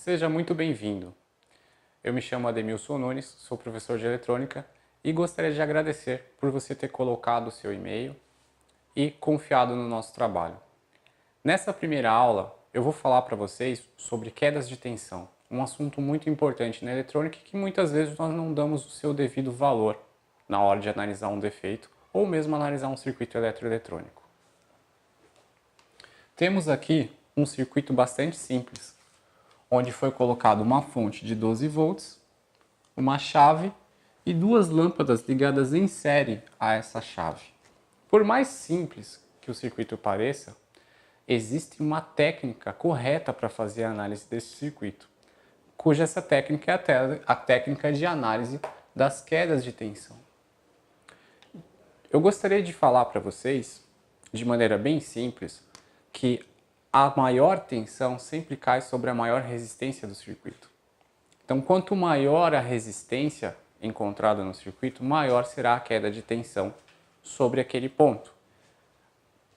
Seja muito bem-vindo. Eu me chamo Ademilson Nunes, sou professor de eletrônica e gostaria de agradecer por você ter colocado o seu e-mail e confiado no nosso trabalho. Nessa primeira aula, eu vou falar para vocês sobre quedas de tensão, um assunto muito importante na eletrônica que muitas vezes nós não damos o seu devido valor na hora de analisar um defeito ou mesmo analisar um circuito eletroeletrônico. Temos aqui um circuito bastante simples, onde foi colocado uma fonte de 12 volts, uma chave e duas lâmpadas ligadas em série a essa chave. Por mais simples que o circuito pareça, existe uma técnica correta para fazer a análise desse circuito, cuja essa técnica é a técnica de análise das quedas de tensão. Eu gostaria de falar para vocês, de maneira bem simples, que a maior tensão sempre cai sobre a maior resistência do circuito. Então, quanto maior a resistência encontrada no circuito, maior será a queda de tensão sobre aquele ponto.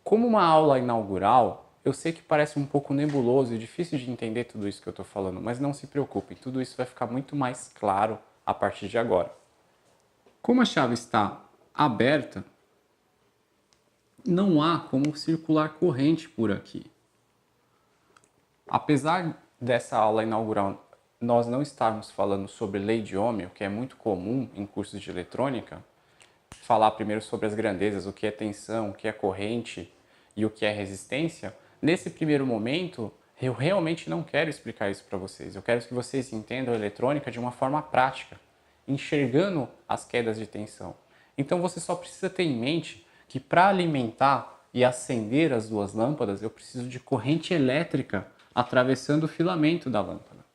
Como uma aula inaugural, eu sei que parece um pouco nebuloso e difícil de entender tudo isso que eu estou falando, mas não se preocupem, tudo isso vai ficar muito mais claro a partir de agora. Como a chave está aberta, não há como circular corrente por aqui. Apesar dessa aula inaugural nós não estarmos falando sobre lei de Ohm, o que é muito comum em cursos de eletrônica, falar primeiro sobre as grandezas, o que é tensão, o que é corrente e o que é resistência, nesse primeiro momento eu realmente não quero explicar isso para vocês. Eu quero que vocês entendam a eletrônica de uma forma prática, enxergando as quedas de tensão. Então você só precisa ter em mente que para alimentar e acender as duas lâmpadas eu preciso de corrente elétrica atravessando o filamento da lâmpada.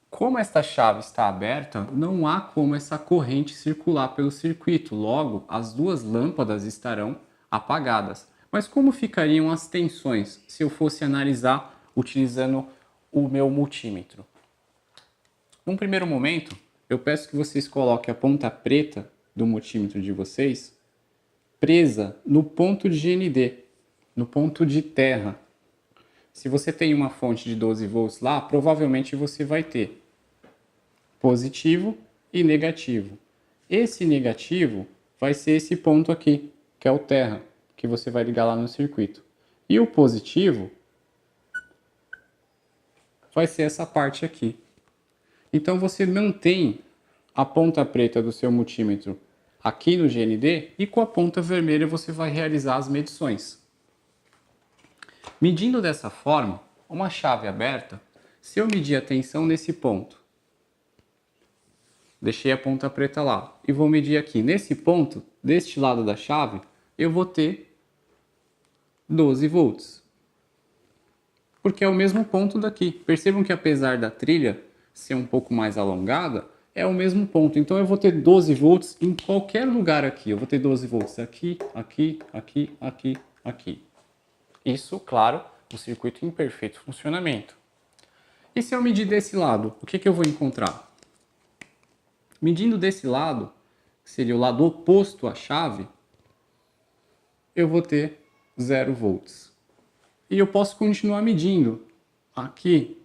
Como esta chave está aberta, não há como essa corrente circular pelo circuito, logo as duas lâmpadas estarão apagadas. Mas como ficariam as tensões se eu fosse analisar utilizando o meu multímetro? Num primeiro momento, eu peço que vocês coloquem a ponta preta do multímetro de vocês presa no ponto de GND, no ponto de terra. Se você tem uma fonte de 12 volts lá, provavelmente você vai ter positivo e negativo. Esse negativo vai ser esse ponto aqui, que é o terra, que você vai ligar lá no circuito. E o positivo vai ser essa parte aqui. Então você mantém a ponta preta do seu multímetro aqui no GND e com a ponta vermelha você vai realizar as medições. Medindo dessa forma, uma chave aberta, se eu medir a tensão nesse ponto, deixei a ponta preta lá e vou medir aqui nesse ponto, deste lado da chave, eu vou ter 12 volts. Porque é o mesmo ponto daqui. Percebam que apesar da trilha ser um pouco mais alongada, é o mesmo ponto. Então eu vou ter 12 volts em qualquer lugar aqui. Eu vou ter 12 volts aqui, aqui, aqui, aqui, aqui. Isso, claro, o circuito em perfeito funcionamento. E se eu medir desse lado, o que eu vou encontrar? Medindo desse lado, que seria o lado oposto à chave, eu vou ter 0 volts. E eu posso continuar medindo. Aqui,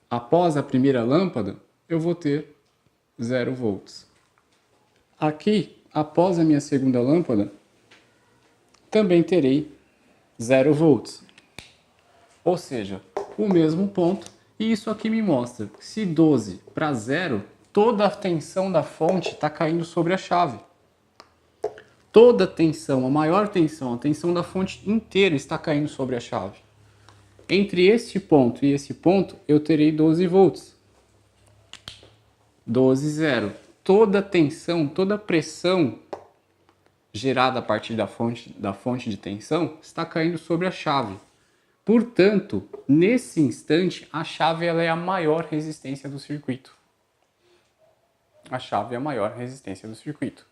após a primeira lâmpada, eu vou ter 0 volts. Aqui, após a minha segunda lâmpada, também terei 0 volts. Ou seja, o mesmo ponto. E isso aqui me mostra que se 12 para 0, toda a tensão da fonte está caindo sobre a chave. Toda a tensão, a maior tensão, a tensão da fonte inteira está caindo sobre a chave. Entre este ponto e esse ponto, eu terei 12 volts. 12, 0. Toda a tensão, toda a pressão gerada a partir da fonte de tensão está caindo sobre a chave. Portanto, nesse instante, a chave ela é a maior resistência do circuito. A chave é a maior resistência do circuito.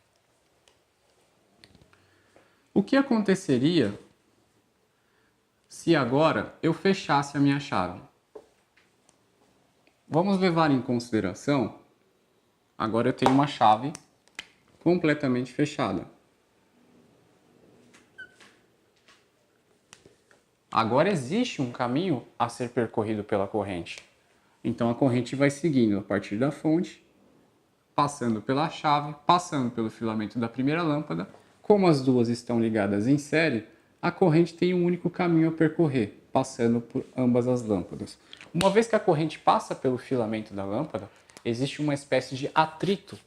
O que aconteceria se agora eu fechasse a minha chave? Vamos levar em consideração, agora eu tenho uma chave completamente fechada. Agora existe um caminho a ser percorrido pela corrente. Então a corrente vai seguindo a partir da fonte, passando pela chave, passando pelo filamento da primeira lâmpada. Como as duas estão ligadas em série, a corrente tem um único caminho a percorrer, passando por ambas as lâmpadas. Uma vez que a corrente passa pelo filamento da lâmpada, existe uma espécie de atrito.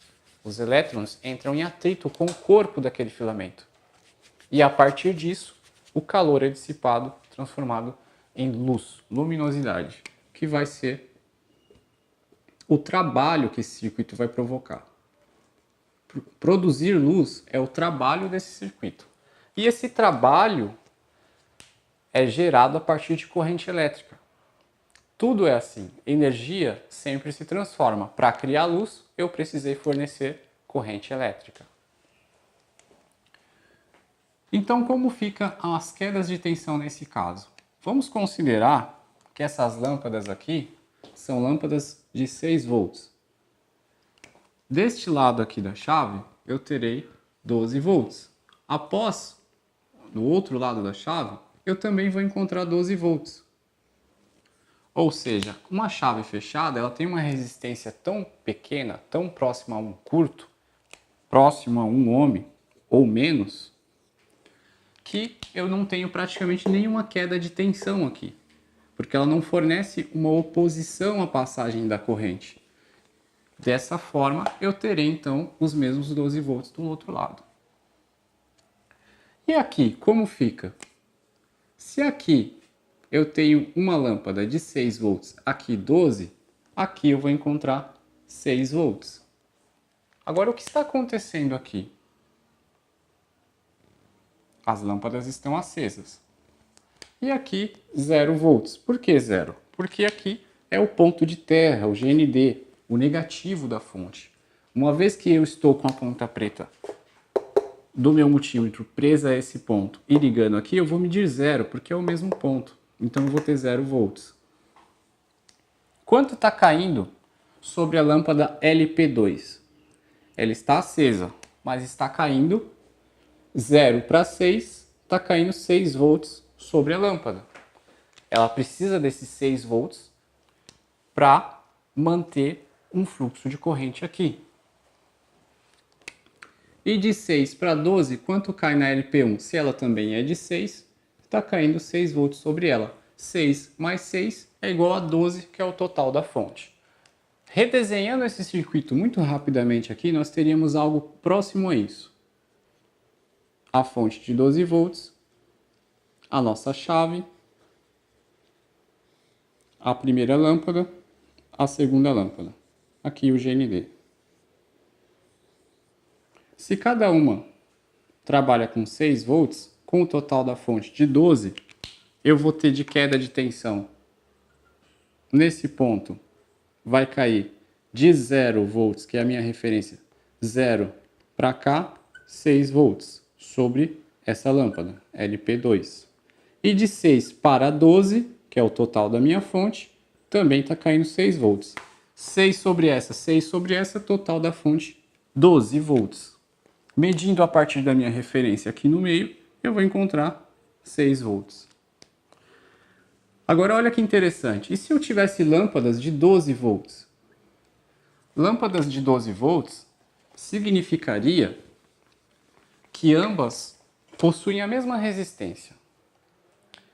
Os elétrons entram em atrito com o corpo daquele filamento. E a partir disso, o calor é dissipado, transformado em luz, luminosidade, que vai ser o trabalho que esse circuito vai provocar. Produzir luz é o trabalho desse circuito. E esse trabalho é gerado a partir de corrente elétrica. Tudo é assim. Energia sempre se transforma. Para criar luz, eu precisei fornecer corrente elétrica. Então, como ficam as quedas de tensão nesse caso? Vamos considerar que essas lâmpadas aqui são lâmpadas de 6 volts. Deste lado aqui da chave, eu terei 12 volts. Após, no outro lado da chave, eu também vou encontrar 12 volts. Ou seja, uma chave fechada, ela tem uma resistência tão pequena, tão próxima a um curto, próximo a 1 ohm ou menos, que eu não tenho praticamente nenhuma queda de tensão aqui, porque ela não fornece uma oposição à passagem da corrente. Dessa forma, eu terei então os mesmos 12 volts do outro lado. E aqui, como fica? Se aqui eu tenho uma lâmpada de 6 volts, aqui 12, aqui eu vou encontrar 6 volts. Agora, o que está acontecendo aqui? As lâmpadas estão acesas. E aqui, 0 volts. Por que 0? Porque aqui é o ponto de terra, o GND, o negativo da fonte. Uma vez que eu estou com a ponta preta do meu multímetro presa a esse ponto e ligando aqui, eu vou medir 0, porque é o mesmo ponto. Então eu vou ter 0 volts. Quanto está caindo sobre a lâmpada LP2? Ela está acesa, mas está caindo 0 para 6, está caindo 6 volts sobre a lâmpada. Ela precisa desses 6 volts para manter um fluxo de corrente aqui. E de 6 para 12, quanto cai na LP1? Se ela também é de 6, está caindo 6 volts sobre ela. 6 mais 6 é igual a 12, que é o total da fonte. Redesenhando esse circuito muito rapidamente aqui, nós teríamos algo próximo a isso. A fonte de 12 volts, a nossa chave, a primeira lâmpada, a segunda lâmpada. Aqui o GND. Se cada uma trabalha com 6 volts, com o total da fonte de 12, eu vou ter de queda de tensão. Nesse ponto, vai cair de 0 volts, que é a minha referência, 0 para cá, 6 volts sobre essa lâmpada, LP2. E de 6 para 12, que é o total da minha fonte, também está caindo 6 volts. 6 sobre essa, total da fonte, 12 volts. Medindo a partir da minha referência aqui no meio, eu vou encontrar 6 volts. Agora olha que interessante, e se eu tivesse lâmpadas de 12 volts? Lâmpadas de 12 volts significaria que ambas possuem a mesma resistência.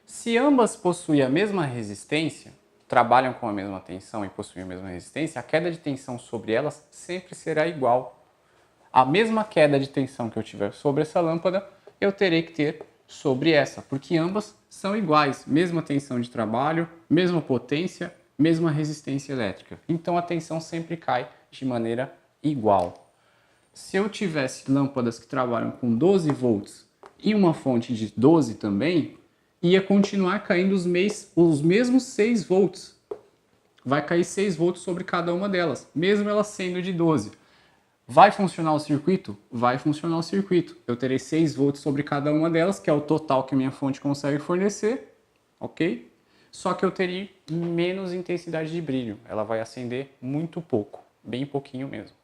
Se ambas possuem a mesma resistência, trabalham com a mesma tensão e possuem a mesma resistência, a queda de tensão sobre elas sempre será igual. A mesma queda de tensão que eu tiver sobre essa lâmpada, eu terei que ter sobre essa, porque ambas são iguais, mesma tensão de trabalho, mesma potência, mesma resistência elétrica. Então a tensão sempre cai de maneira igual. Se eu tivesse lâmpadas que trabalham com 12 volts e uma fonte de 12 também, ia continuar caindo os mesmos 6 volts. Vai cair 6 volts sobre cada uma delas, mesmo elas sendo de 12. Vai funcionar o circuito? Vai funcionar o circuito. Eu terei 6 volts sobre cada uma delas, que é o total que a minha fonte consegue fornecer, ok? Só que eu teria menos intensidade de brilho. Ela vai acender muito pouco, bem pouquinho mesmo.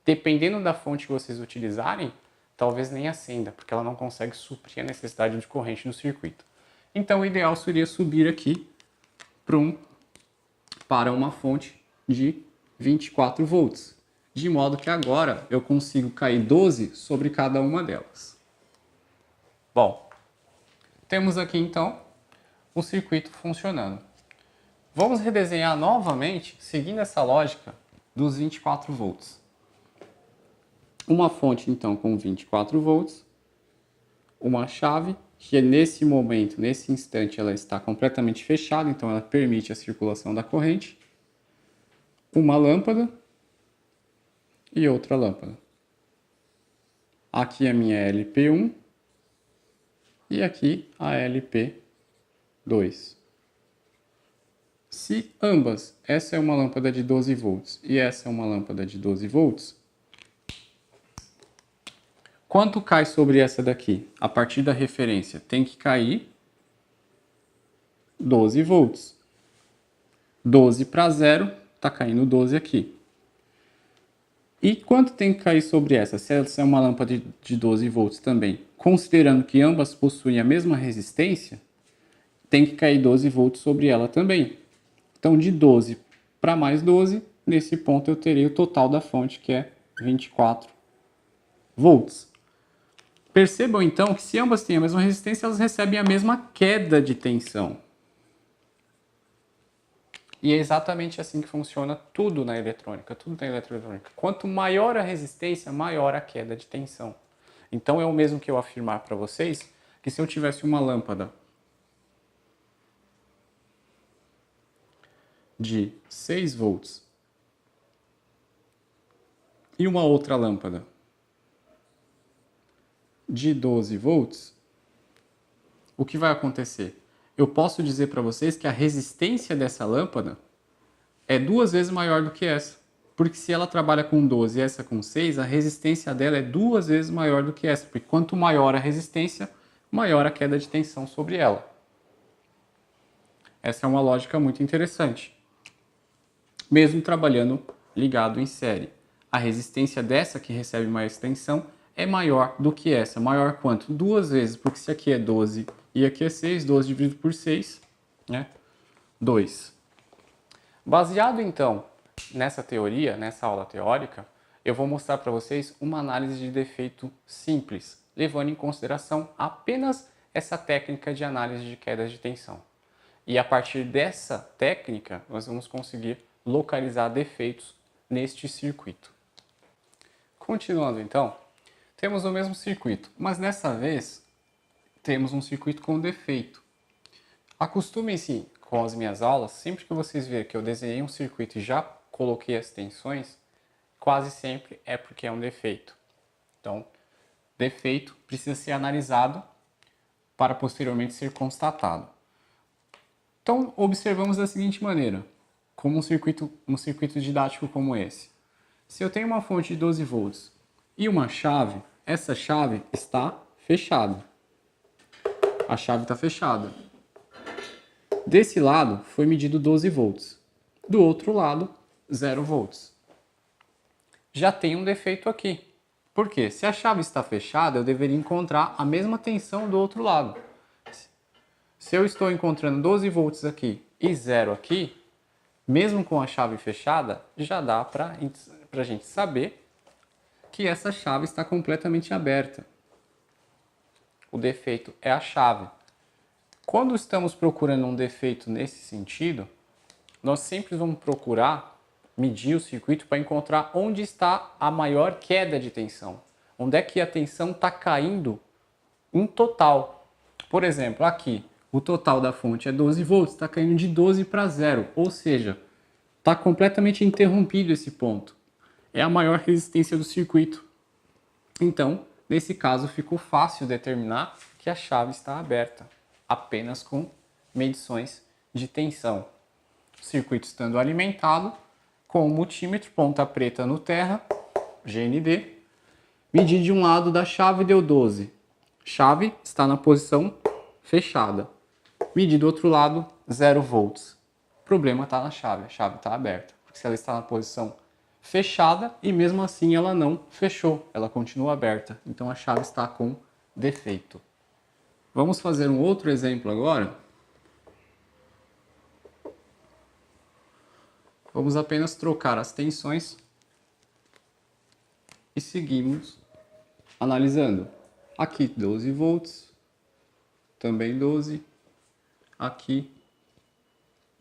Dependendo da fonte que vocês utilizarem, talvez nem acenda, porque ela não consegue suprir a necessidade de corrente no circuito. Então o ideal seria subir aqui para uma fonte de 24 volts, de modo que agora eu consigo cair 12 sobre cada uma delas. Bom, temos aqui então o circuito funcionando. Vamos redesenhar novamente, seguindo essa lógica dos 24 volts. Uma fonte então com 24 volts, uma chave que nesse momento, nesse instante, ela está completamente fechada, então ela permite a circulação da corrente, uma lâmpada e outra lâmpada. Aqui a minha LP1 e aqui a LP2. Se ambas, essa é uma lâmpada de 12 volts e essa é uma lâmpada de 12 volts, quanto cai sobre essa daqui? A partir da referência tem que cair 12 volts. 12 para 0, está caindo 12 aqui. E quanto tem que cair sobre essa? Se essa é uma lâmpada de 12 volts também, considerando que ambas possuem a mesma resistência, tem que cair 12 volts sobre ela também. Então, de 12 para mais 12, nesse ponto eu terei o total da fonte, que é 24 volts. Percebam então que se ambas têm a mesma resistência, elas recebem a mesma queda de tensão. E é exatamente assim que funciona tudo na eletrônica, tudo na eletroeletrônica. Quanto maior a resistência, maior a queda de tensão. Então é o mesmo que eu afirmar para vocês que se eu tivesse uma lâmpada de 6 volts e uma outra lâmpada de 12 volts, o que vai acontecer? Eu posso dizer para vocês que a resistência dessa lâmpada é 2 vezes maior do que essa. Porque se ela trabalha com 12 e essa com 6, a resistência dela é 2 vezes maior do que essa. Porque quanto maior a resistência, maior a queda de tensão sobre ela. Essa é uma lógica muito interessante. Mesmo trabalhando ligado em série. A resistência dessa que recebe mais tensão é maior do que essa. Maior quanto? 2 vezes, porque se aqui é 12 e aqui é 6, 12 dividido por 6, né? 2. Baseado então nessa teoria, nessa aula teórica, eu vou mostrar para vocês uma análise de defeito simples, levando em consideração apenas essa técnica de análise de quedas de tensão. E a partir dessa técnica, nós vamos conseguir localizar defeitos neste circuito. Continuando então, temos o mesmo circuito, mas dessa vez temos um circuito com defeito. Acostumem-se com as minhas aulas, sempre que vocês verem que eu desenhei um circuito e já coloquei as tensões, quase sempre é porque é um defeito. Então, defeito precisa ser analisado para posteriormente ser constatado. Então, observamos da seguinte maneira, como um circuito didático como esse. Se eu tenho uma fonte de 12 volts e uma chave, essa chave está fechada. A chave está fechada. Desse lado foi medido 12 volts. Do outro lado, 0 volts. Já tem um defeito aqui. Por quê? Se a chave está fechada, eu deveria encontrar a mesma tensão do outro lado. Se eu estou encontrando 12 volts aqui e 0 aqui, mesmo com a chave fechada, já dá para a gente saber que essa chave está completamente aberta. O defeito é a chave. Quando estamos procurando um defeito nesse sentido, nós sempre vamos procurar medir o circuito para encontrar onde está a maior queda de tensão. Onde é que a tensão está caindo em total. Por exemplo, aqui, o total da fonte é 12 volts, está caindo de 12 para 0, ou seja, está completamente interrompido esse ponto. É a maior resistência do circuito. Então, nesse caso, ficou fácil determinar que a chave está aberta, apenas com medições de tensão. O circuito estando alimentado com o multímetro, ponta preta no terra, GND, medi de um lado da chave, deu 12. Chave está na posição fechada. Medi do outro lado, 0 volts. O problema está na chave, a chave está aberta. Porque se ela está na posição fechada e mesmo assim ela não fechou, ela continua aberta. Então a chave está com defeito. Vamos fazer um outro exemplo agora. Vamos apenas trocar as tensões e seguimos analisando. Aqui 12 volts, também 12, aqui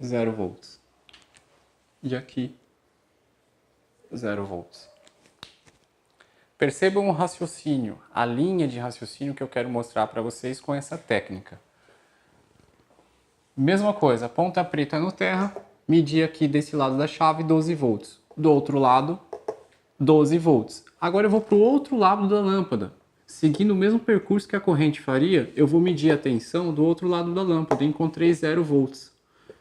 0 volts e aqui 0 volts. Percebam o raciocínio, a linha de raciocínio que eu quero mostrar para vocês com essa técnica. Mesma coisa, ponta preta no terra, medir aqui desse lado da chave 12 volts. Do outro lado, 12 volts. Agora eu vou para o outro lado da lâmpada. Seguindo o mesmo percurso que a corrente faria, eu vou medir a tensão do outro lado da lâmpada. Encontrei 0 volts.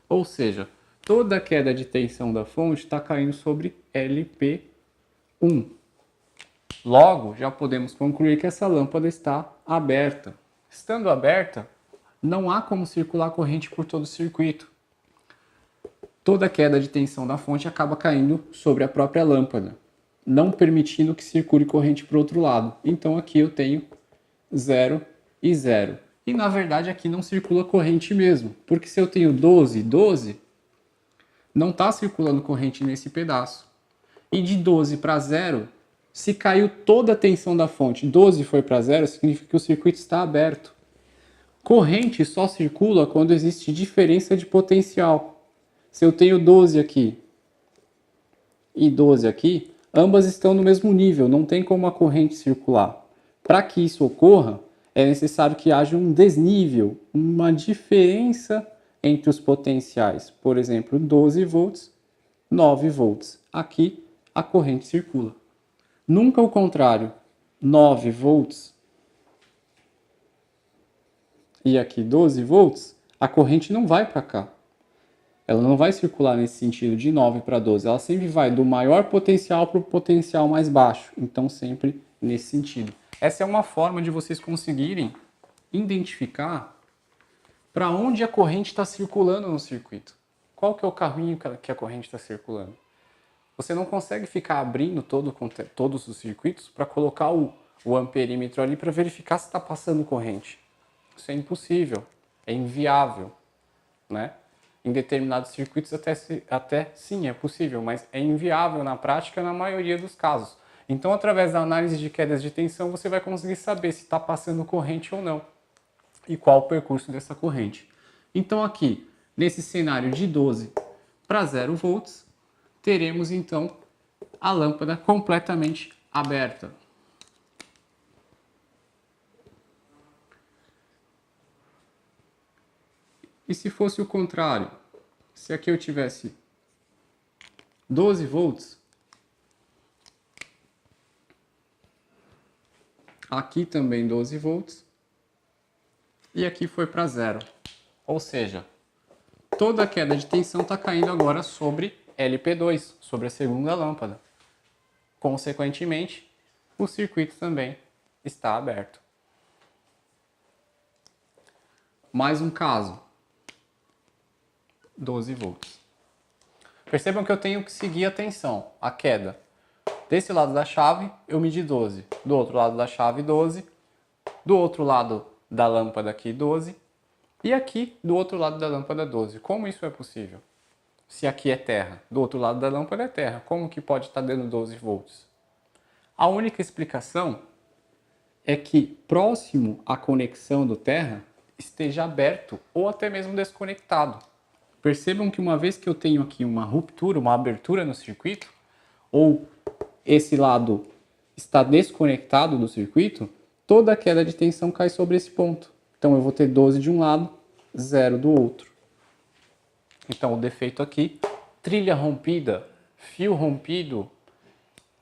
Ou seja, toda a queda de tensão da fonte está caindo sobre LP1. Logo, já podemos concluir que essa lâmpada está aberta. Estando aberta, não há como circular corrente por todo o circuito. Toda a queda de tensão da fonte acaba caindo sobre a própria lâmpada, não permitindo que circule corrente para o outro lado. Então aqui eu tenho 0 e 0. E na verdade aqui não circula corrente mesmo, porque se eu tenho 12, 12, não está circulando corrente nesse pedaço. E de 12 para 0, se caiu toda a tensão da fonte, 12 foi para 0, significa que o circuito está aberto. Corrente só circula quando existe diferença de potencial. Se eu tenho 12 aqui e 12 aqui, ambas estão no mesmo nível, não tem como a corrente circular. Para que isso ocorra, é necessário que haja um desnível, uma diferença entre os potenciais. Por exemplo, 12 volts, 9 volts. Aqui a corrente circula. Nunca o contrário, 9 volts e aqui 12 volts, a corrente não vai para cá. Ela não vai circular nesse sentido de 9 para 12. Ela sempre vai do maior potencial para o potencial mais baixo. Então, sempre nesse sentido. Essa é uma forma de vocês conseguirem identificar para onde a corrente está circulando no circuito. Qual que é o caminho que a corrente está circulando? Você não consegue ficar abrindo todos os circuitos para colocar o amperímetro ali para verificar se está passando corrente. Isso é impossível, é inviável, né? Em determinados circuitos até sim é possível, mas é inviável na prática na maioria dos casos. Então, através da análise de quedas de tensão, você vai conseguir saber se está passando corrente ou não e qual o percurso dessa corrente. Então, aqui, nesse cenário de 12 para 0 volts, teremos então a lâmpada completamente aberta. E se fosse o contrário? Se aqui eu tivesse 12 volts, aqui também 12 volts, e aqui foi para 0. Ou seja, toda a queda de tensão está caindo agora sobre LP2, sobre a segunda lâmpada. Consequentemente, o circuito também está aberto. Mais um caso. 12 volts. Percebam que eu tenho que seguir a tensão, a queda. Desse lado da chave, eu medi 12. Do outro lado da chave, 12. Do outro lado da lâmpada aqui, 12. E aqui, do outro lado da lâmpada, 12. Como isso é possível? Se aqui é terra, do outro lado da lâmpada é terra. Como que pode estar dando 12 volts? A única explicação é que próximo à conexão do terra esteja aberto ou até mesmo desconectado. Percebam que uma vez que eu tenho aqui uma ruptura, uma abertura no circuito, ou esse lado está desconectado do circuito, toda a queda de tensão cai sobre esse ponto. Então eu vou ter 12 de um lado, 0 do outro. Então o defeito aqui, trilha rompida, fio rompido,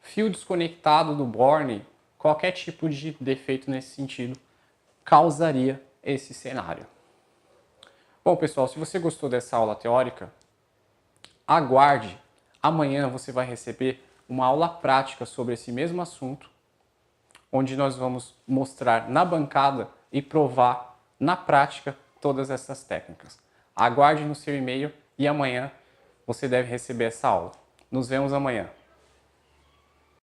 fio desconectado do borne, qualquer tipo de defeito nesse sentido causaria esse cenário. Bom, pessoal, se você gostou dessa aula teórica, aguarde. Amanhã você vai receber uma aula prática sobre esse mesmo assunto, onde nós vamos mostrar na bancada e provar na prática todas essas técnicas. Aguarde no seu e-mail e amanhã você deve receber essa aula. Nos vemos amanhã.